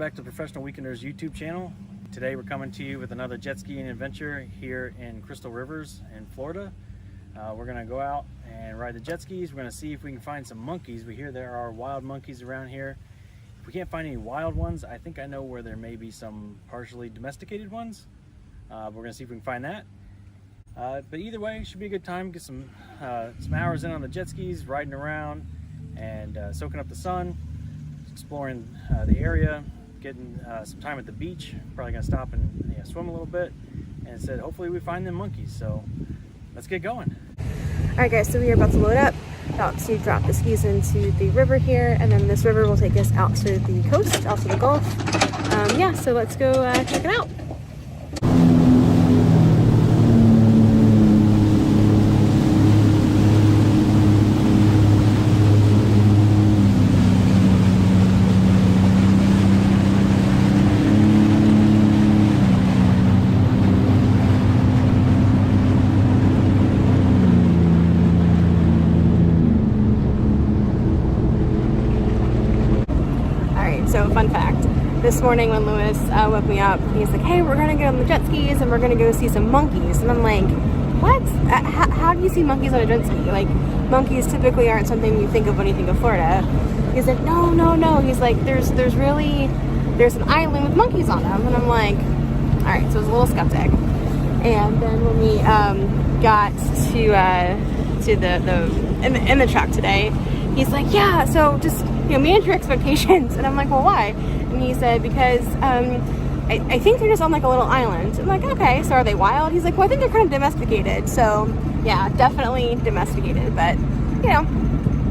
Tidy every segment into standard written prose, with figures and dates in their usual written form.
back to Professional Weekenders YouTube channel. Today we're coming to you with another jet skiing adventure here in Crystal Rivers in Florida. We're going to go out and ride the jet skis. We're going to see if we can find some monkeys. We hear there are wild monkeys around here. If we can't find any wild ones, I think I know where there may be some partially domesticated ones. We're going to see if we can find that. But either way, it should be a good time. Get some hours in on the jet skis, riding around and soaking up the sun, exploring the area, getting some time at the beach. Probably gonna stop and swim a little bit, and said hopefully we find them monkeys. So let's get going. All right guys, so we are about to load up, about to drop the skis into the river here, and then this river will take us out to the coast, out to the Gulf. Yeah, so let's go check it out. So fun fact, this morning when Lewis woke me up, he's like, hey, we're gonna get on the jet skis and we're gonna go see some monkeys. And I'm like, what? How do you see monkeys on a jet ski? Like, monkeys typically aren't something you think of when you think of Florida. He's like, no. He's like, there's an island with monkeys on them. And I'm like, all right, so I was a little skeptic. And then when we got to the truck today, he's like, yeah, so just, manage your expectations. And I'm like, well, why? And he said, because I think they're just on like a little island. I'm like, okay, so are they wild? He's like, well, I think they're kind of domesticated. So yeah, definitely domesticated, but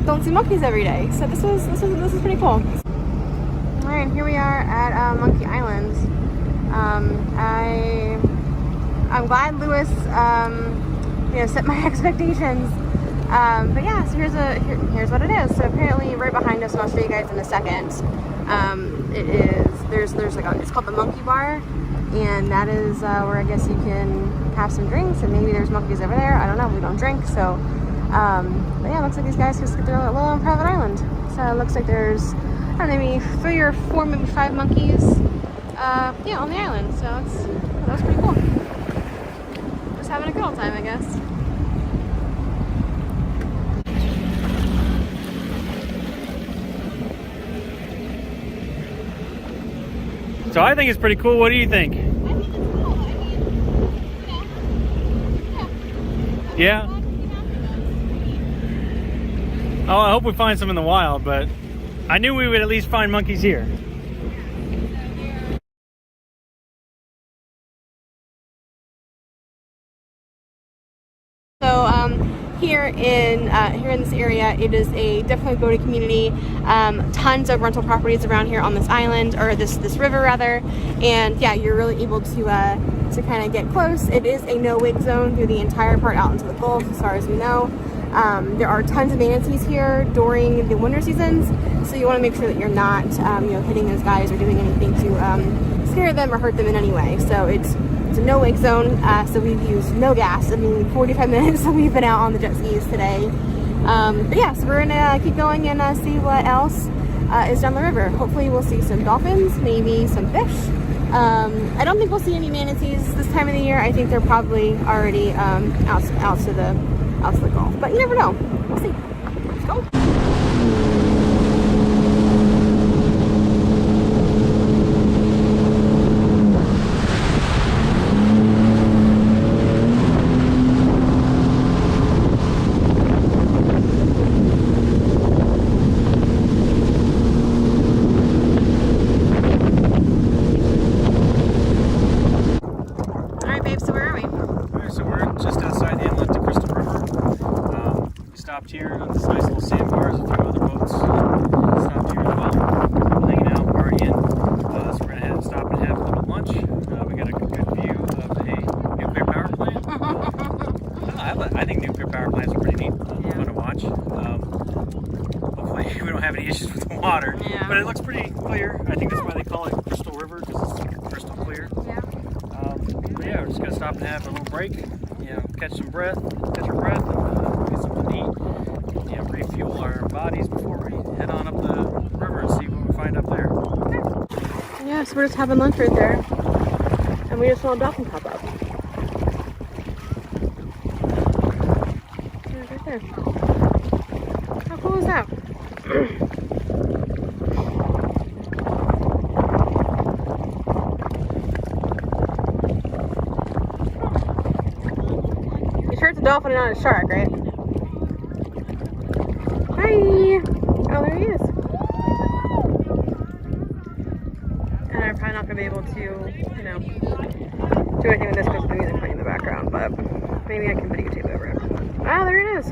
don't see monkeys every day. So this was pretty cool. All right, here we are at Monkey Island. I'm glad Lewis set my expectations. But yeah, so here's what it is. So apparently right behind us, and I'll show you guys in a second, it's called the Monkey Bar, and that is where I guess you can have some drinks, and maybe there's monkeys over there. I don't know, we don't drink, so but yeah, it looks like these guys just get their little on private island. So it looks like there's, I don't know, maybe 3 or 4, maybe 5 monkeys on the island. So that was pretty cool. Just having a good old time, I guess. So I think it's pretty cool. What do you think? I think it's cool. I mean, Yeah? Oh, I hope we find some in the wild, but I knew we would at least find monkeys here. So here in this area, it is a definitely boating community. Tons of rental properties around here on this island, or this river rather, and yeah, you're really able to kind of get close. It is a no-wake zone through the entire part out into the Gulf, as far as we know. There are tons of manatees here during the winter seasons, so you want to make sure that you're not hitting those guys or doing anything to scare them or hurt them in any way. So it's a no-wake zone, so we've used no gas. I mean, 45 minutes we've been out on the jet skis today. But yeah, so we're gonna keep going and see what else is down the river. Hopefully we'll see some dolphins, maybe some fish. I don't think we'll see any manatees this time of the year. I think they're probably already out to the Gulf. But you never know. We'll see. Let's go. Here on this nice little sandbars, a few other boats stopped here as well. Hanging out, partying. So we're gonna stop and have a little lunch. We got a good view of a nuclear power plant. I think nuclear power plants are pretty neat, fun to watch. Hopefully we don't have any issues with the water, but it looks pretty clear. I think that's why they call it Crystal River, because it's crystal clear. Yeah. But yeah, we're just gonna stop and have a little break. Catch our breath, and get something to eat. Refuel our bodies before we head on up the river and see what we find up there. Yeah, so we're just having lunch right there. And we just saw a dolphin pop up. Right there. How cool is that? You sure it's a dolphin and not a shark, right? Hi! Oh, there he is. And I'm probably not going to be able to, you know, do anything with this because of the music playing in the background, but maybe I can videotape over it. Ah, there it is.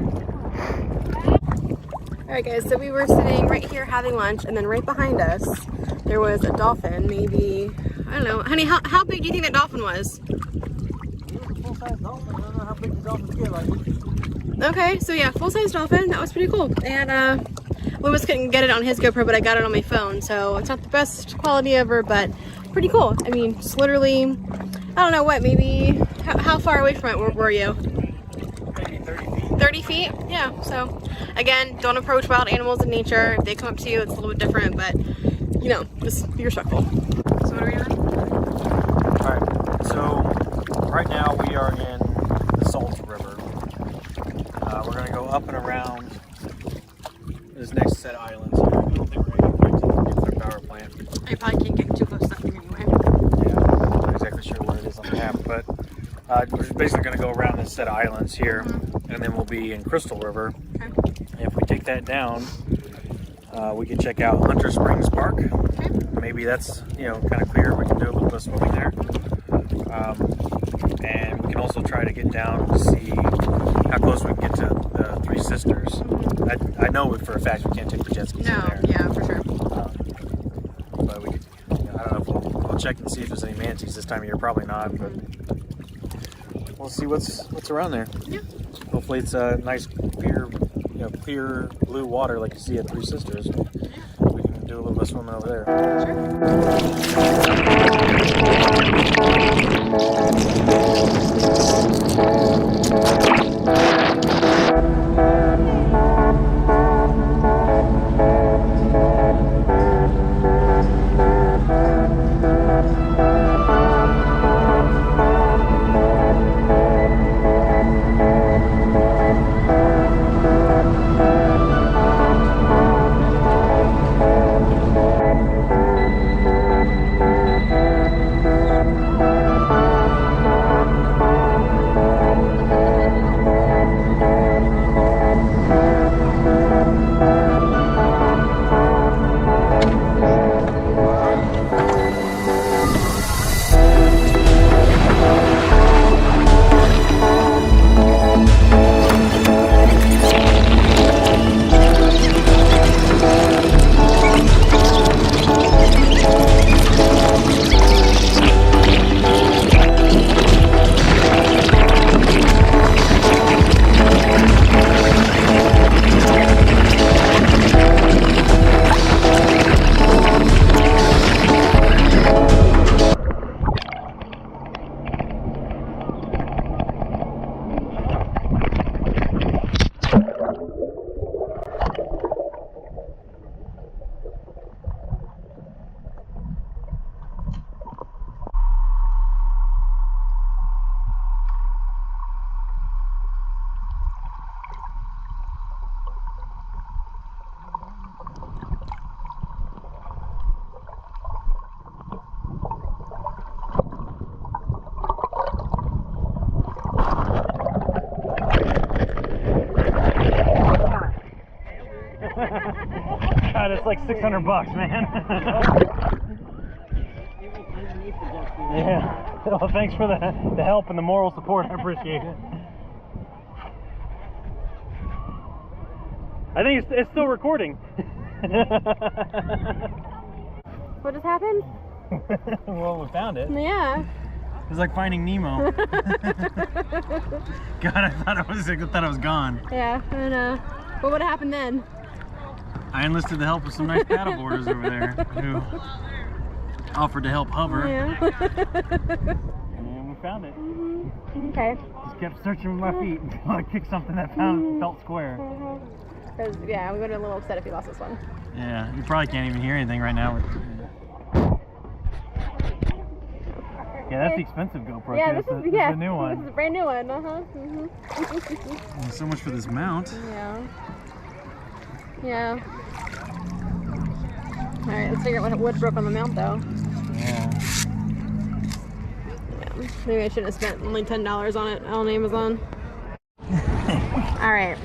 Alright guys, so we were sitting right here having lunch, and then right behind us there was a dolphin, maybe, I don't know. Honey, how big do you think that dolphin was? Full-size dolphin. I don't know how big the dolphins get, like. Okay, so yeah, full-size dolphin. That was pretty cool. And Lewis couldn't get it on his GoPro, but I got it on my phone, so it's not the best quality ever, but pretty cool. I mean, it's literally, I don't know what, maybe, how far away from it were you? Maybe 30 feet. 30 feet? Yeah, so again, don't approach wild animals in nature. If they come up to you, it's a little bit different, but you know, just be respectful. So what are we doing? Alright, so right now we are in the Salt River. We're going to go up and around this next set of islands here. I don't think we're going to get right to the nuclear power plant. I probably can't get too close to that thing anyway. Yeah, I'm not exactly sure where it is on the map, but we're basically going to go around this set of islands here, and then we'll be in Crystal River. Okay. And if we take that down, we can check out Hunter Springs Park. Okay. Maybe that's, you know, kind of clear. We can do a little bit of swimming there. And we can also try to get down to see how close we can get to the Three Sisters. I know for a fact we can't take the jet skis in there. Yeah, for sure. But we could, you know, I don't know if we'll check and see if there's any manatees this time of year. Probably not, but we'll see what's around there. Yeah. Hopefully it's a nice clear blue water like you see at Three Sisters. We can do a little bit of swimming over God, it's like $600, man. Yeah. Well, thanks for the help and the moral support. I appreciate it. I think it's still recording. What just happened? Well, we found it. Yeah. It was like finding Nemo. God, I thought it was gone. Yeah, and what would have happened then? I enlisted the help of some nice paddleboarders over there who offered to help hover. Yeah. And we found it. Mm-hmm. Okay. Just kept searching with my feet until I kicked something that felt square. Because, yeah, we would have been a little upset if we lost this one. Yeah, you probably can't even hear anything right now. Yeah, that's the expensive GoPro. Yeah, too. this is the new one. This is a brand new one. So much for this mount. Yeah. Yeah. All right, let's figure out what broke on the mount though. Yeah. Maybe I shouldn't have spent only $10 on it on Amazon. All right.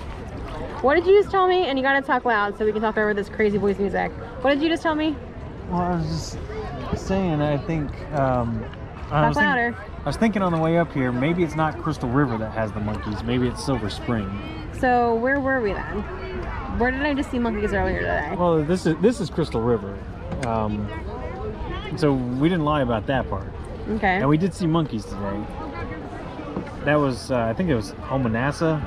What did you just tell me? And you gotta talk loud so we can talk over this crazy voice music. What did you just tell me? Well, I was just saying, I think. Talk louder. I was thinking on the way up here, maybe it's not Crystal River that has the monkeys. Maybe it's Silver Spring. So where were we then? Where did I just see monkeys earlier today? Well, this is Crystal River. So we didn't lie about that part. Okay. And we did see monkeys today. That was, I think it was Homanassa.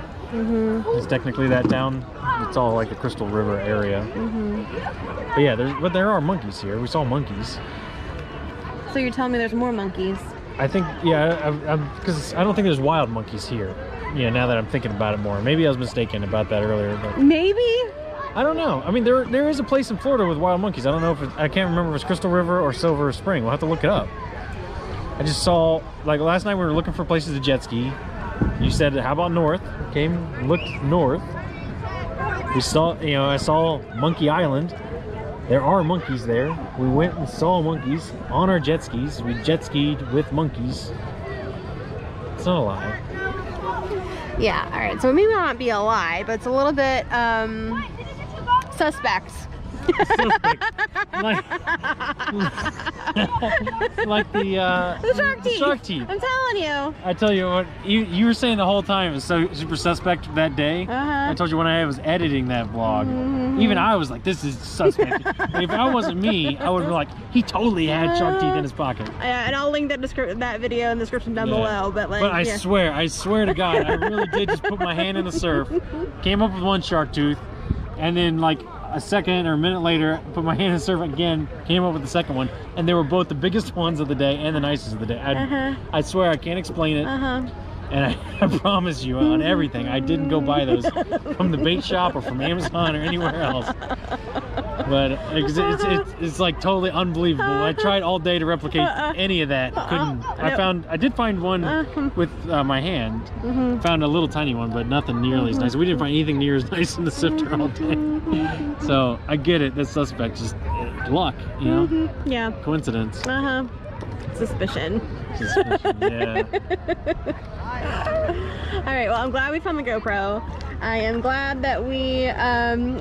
It's technically that town. It's all like the Crystal River area. But yeah, there are monkeys here. We saw monkeys. So you're telling me there's more monkeys? I think, yeah, because I don't think there's wild monkeys here. Yeah, now that I'm thinking about it more. Maybe I was mistaken about that earlier. But Maybe? I don't know. I mean, there is a place in Florida with wild monkeys. I don't know if I can't remember if it's Crystal River or Silver Spring. We'll have to look it up. I just saw, like last night we were looking for places to jet ski. You said, how about north? Looked north. We saw, I saw Monkey Island. There are monkeys there. We went and saw monkeys on our jet skis. We jet skied with monkeys. It's not a lie. Yeah, all right. So it may not be a lie, but it's a little bit suspect. like the shark teeth. I'm telling you. I tell you what, you were saying the whole time it was so super suspect that day. I told you when I was editing that vlog, even I was like, this is suspect. If I wasn't me, I would be like, he totally had shark teeth in his pocket. Yeah, and I'll link that video in the description down below. But I swear to God, I really did just put my hand in the surf, came up with one shark tooth, and then like a second or a minute later, put my hand in the surf again, came up with the second one, and they were both the biggest ones of the day and the nicest of the day. I swear I can't explain it, and I promise you on everything, I didn't go buy those from the bait shop or from Amazon or anywhere else. But it's like totally unbelievable. I tried all day to replicate any of that. Couldn't. I did find one with my hand. Found a little tiny one, but nothing nearly as nice. We didn't find anything near as nice in the sifter all day. So I get it. That's suspect. Just luck, Yeah. Coincidence. Suspicion. Yeah. All right. Well, I'm glad we found the GoPro. I am glad that we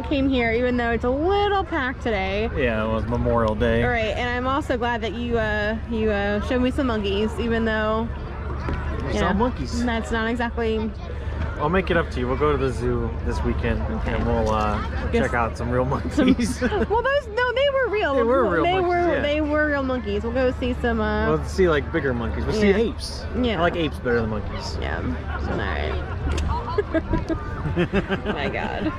came here, even though it's a little packed today. Yeah, it was Memorial Day. All right, and I'm also glad that you showed me some monkeys, even though saw monkeys. That's not exactly. I'll make it up to you. We'll go to the zoo this weekend, and we'll check out some real monkeys. Well, they were real. They were real monkeys. They were real monkeys. We'll go see some. We'll see like bigger monkeys. We'll see apes. Yeah. I like apes better than monkeys. Yeah. All right. My God.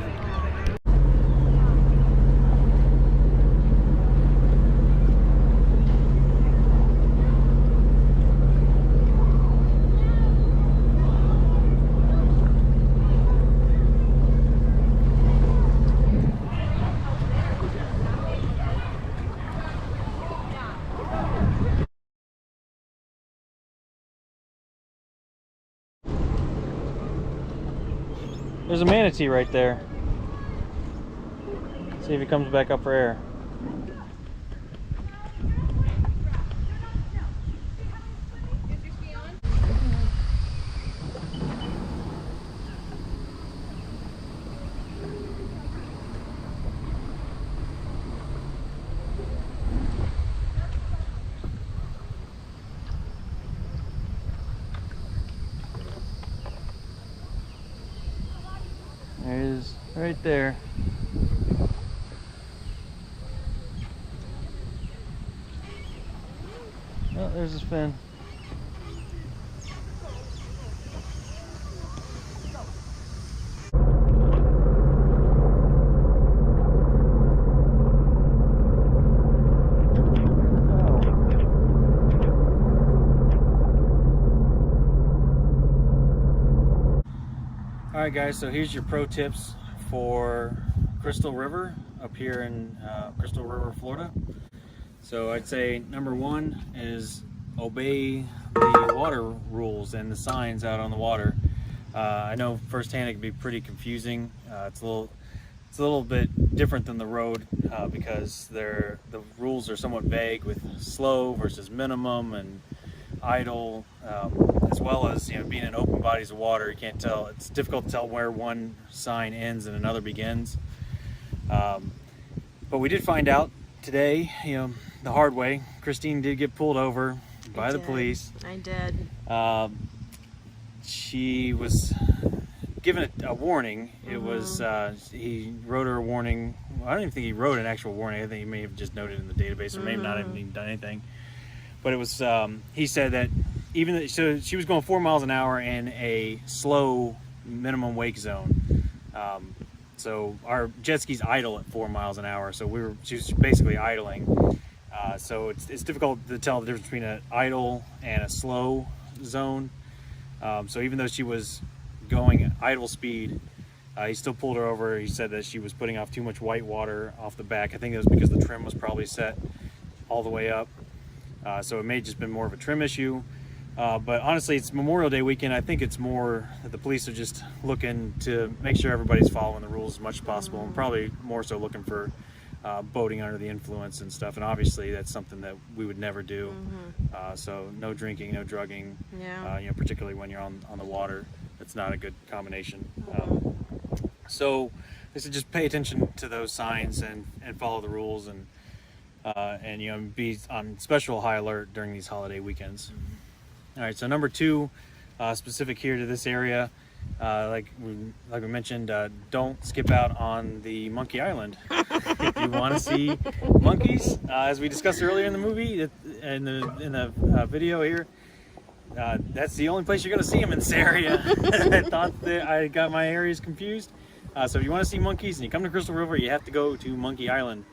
There's a manatee right there. See if he comes back up for air. There he is, right there. Oh, there's his fin. Alright guys, so here's your pro tips for Crystal River up here in Crystal River, Florida. So I'd say number one is obey the water rules and the signs out on the water. I know firsthand it can be pretty confusing. It's a little bit different than the road because the rules are somewhat vague with slow versus minimum and idle, as well as being in open bodies of water. You can't tell. It's difficult to tell where one sign ends and another begins. But we did find out today, the hard way. Christine did get pulled over by the police. I did. She was given a warning. It was he wrote her a warning. Well, I don't even think he wrote an actual warning. I think he may have just noted in the database, or maybe not even done anything. But it was he said that so she was going 4 miles an hour in a slow minimum wake zone. So our jet ski's idle at 4 miles an hour. So she was basically idling. So it's difficult to tell the difference between an idle and a slow zone. So even though she was going idle speed, he still pulled her over. He said that she was putting off too much white water off the back. I think it was because the trim was probably set all the way up. So it may have just been more of a trim issue. But honestly, it's Memorial Day weekend. I think it's more that the police are just looking to make sure everybody's following the rules as much as possible, and probably more so looking for boating under the influence and stuff. And obviously that's something that we would never do. So no drinking, no drugging, particularly when you're on the water. That's not a good combination. So they said just pay attention to those signs and follow the rules, and be on special high alert during these holiday weekends. All right, so number 2, specific here to this area, like we mentioned, don't skip out on the Monkey Island. If you want to see monkeys, as we discussed earlier in the movie, in the video here, that's the only place you're going to see them in this area. I thought that I got my areas confused. So if you want to see monkeys and you come to Crystal River, you have to go to Monkey Island,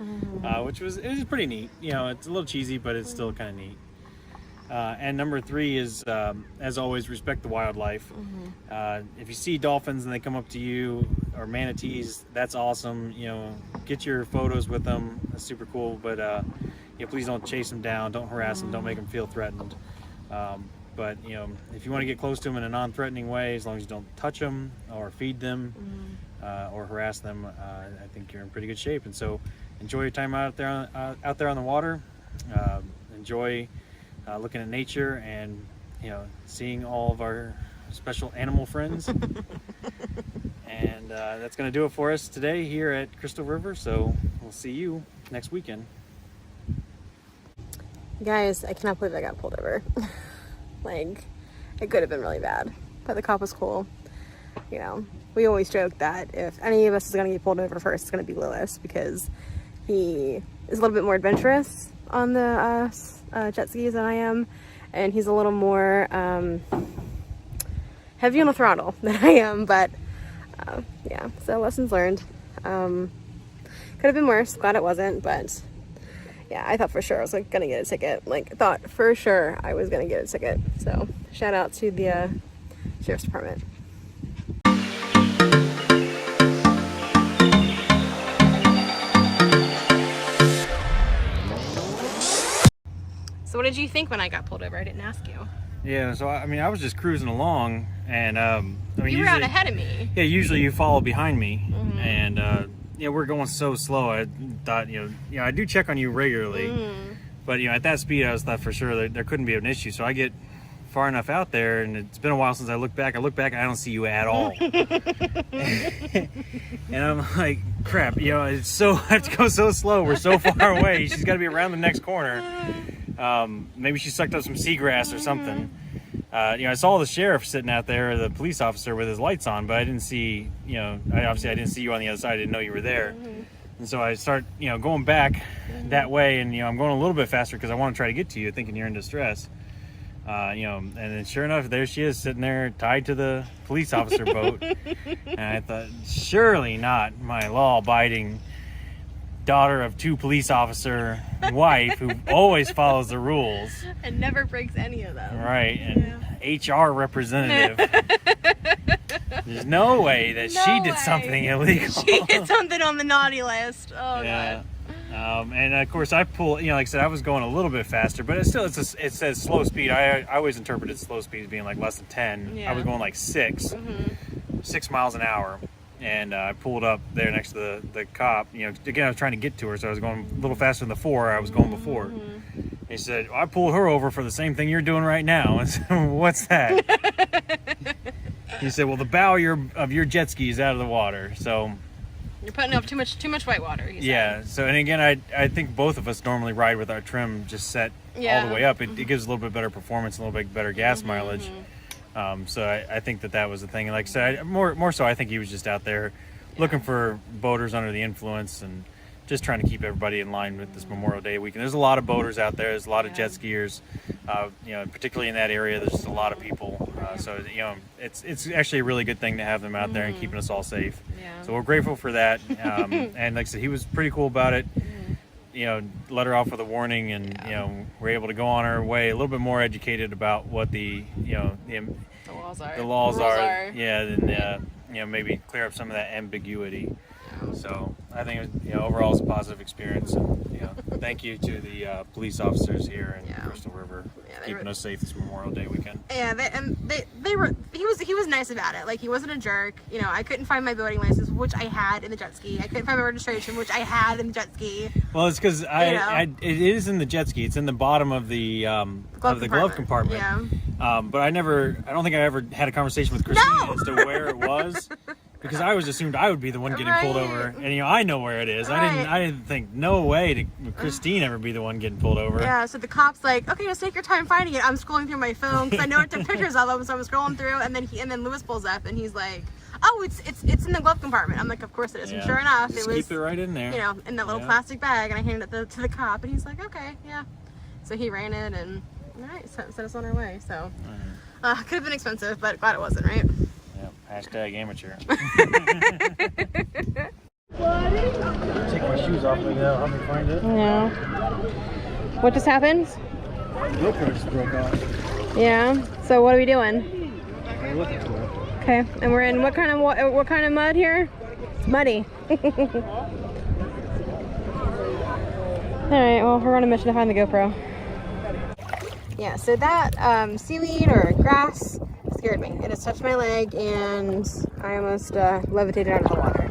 which was pretty neat. It's a little cheesy, but it's still kind of neat. And number 3 is, as always, respect the wildlife. If you see dolphins and they come up to you, or manatees, that's awesome. Get your photos with them. That's super cool. But please don't chase them down. Don't harass them. Don't make them feel threatened. But if you want to get close to them in a non-threatening way, as long as you don't touch them or feed them or harass them, I think you're in pretty good shape. And so, enjoy your time out there on the water. Enjoy looking at nature and seeing all of our special animal friends. And that's going to do it for us today here at Crystal River. So we'll see you next weekend. Guys, I cannot believe I got pulled over. Like, it could have been really bad, but the cop was cool. We always joke that if any of us is going to get pulled over first, it's going to be Lewis, because he is a little bit more adventurous on the jet skis than I am, and he's a little more heavy on the throttle than I am. But yeah, so lessons learned. Could have been worse. Glad it wasn't, but yeah, I thought for sure I was gonna get a ticket. Thought for sure I was gonna get a ticket. So shout out to the sheriff's department. So what did you think when I got pulled over? I didn't ask you. Yeah, so I was just cruising along, and you were out ahead of me. Yeah, usually you follow behind me, and we're going so slow. I thought, I do check on you regularly, but at that speed, I thought for sure there couldn't be an issue. So I get far enough out there, and it's been a while since I look back. I look back, and I don't see you at all. And I'm like, crap, I have to go so slow. We're so far away. She's got to be around the next corner. Maybe she sucked up some seagrass or something. I saw the sheriff sitting out there, the police officer with his lights on, but I didn't see, I didn't see you on the other side. I didn't know you were there. And so I start, going back that way, and, I'm going a little bit faster because I want to try to get to you, thinking you're in distress. And then sure enough, there she is sitting there tied to the police officer boat. And I thought, surely not my law-abiding daughter of 2 police officer wife who always follows the rules and never breaks any of them. Right, and HR representative. There's no way that she did something illegal. She did something on the naughty list. Oh, yeah. God. And of course I pull, like I said, I was going a little bit faster, but it says slow speed. I always interpreted slow speed as being like less than 10. Yeah. I was going like 6 miles an hour. And I pulled up there next to the cop. Again, I was trying to get to her, so I was going a little faster than the 4 I was going before. He said, I pulled her over for the same thing you're doing right now. I said, what's that? He said, well, the bow of your jet ski is out of the water. So you're putting up too much white water. He said. Yeah. So, and again, I think both of us normally ride with our trim just set all the way up. It gives a little bit better performance, a little bit better gas mileage. So I think that was the thing. And like I said, more so, I think he was just out there looking for boaters under the influence and just trying to keep everybody in line with this Memorial Day weekend. There's a lot of boaters out there. There's a lot of jet skiers, particularly in that area. There's just a lot of people. So it's actually a really good thing to have them out there and keeping us all safe. Yeah. So we're grateful for that. And like I said, he was pretty cool about it. Let her off with a warning, and we're able to go on our way a little bit more educated about what the laws are. Yeah, and maybe clear up some of that ambiguity. So I think overall it's a positive experience. And, thank you to the police officers here in Crystal River keeping us safe this Memorial Day weekend. Yeah, he was nice about it. Like, he wasn't a jerk. I couldn't find my boating license, which I had in the jet ski. I couldn't find my registration, which I had in the jet ski. Well, it's because it is in the jet ski. It's in the bottom of the glove compartment. Yeah. But I don't think I ever had a conversation with Christine as to where it was. Because I was assumed I would be the one getting pulled over, and I know where it is. Right. I didn't think no way to Christine ever be the one getting pulled over. Yeah, so the cop's like, okay, just take your time finding it. I'm scrolling through my phone because I know I took pictures of them, so I'm scrolling through, and then Lewis pulls up and he's like, oh, it's in the glove compartment. I'm like, of course it is. And sure enough, just it was keep it right in there. In that little plastic bag, and I handed it to the cop, and he's like, okay, yeah. So he ran it and sent us on our way. So could have been expensive, but glad it wasn't, right? Hashtag amateur. Take my shoes off, maybe that'll help me find it. Yeah. What just happened? GoPro just broke off. Yeah. So what are we doing? We're looking for it. Okay. And we're in what kind of mud here? It's muddy. All right. Well, we're on a mission to find the GoPro. Yeah. So that seaweed or grass scared me. It just touched my leg and I almost levitated out of the water.